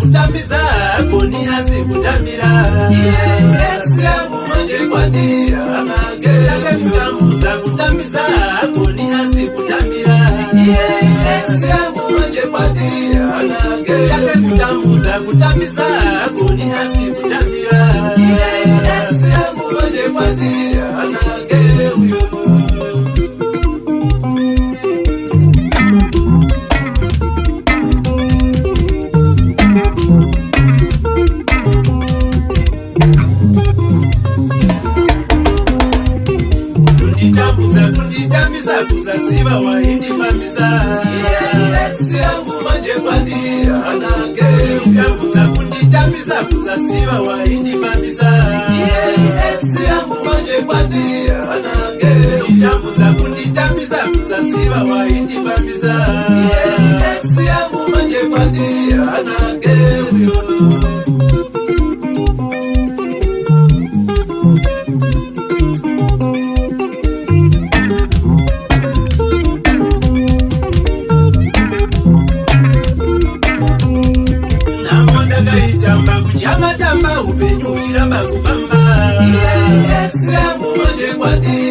Kutambiza kuni hasi kutambira ex yangu manje kwandia anage kutambuza kutambiza kuni hasi kutambira ex yangu manje kwandia anage kutambuza kutambiza kuni hasi kutambira ex yangu manje kwandia anage huyo kuzasiba waindi mamiza ex yangu manje kwandia anage kutambuza kunditamiza kuzasiba waindi mamiza ex yangu manje kwandia anage kutambuza kunditamiza kuzasiba waindi mamiza ex yangu manje kwandia anage huyo upenyu kiramba kubamba ex yangu manje kwandi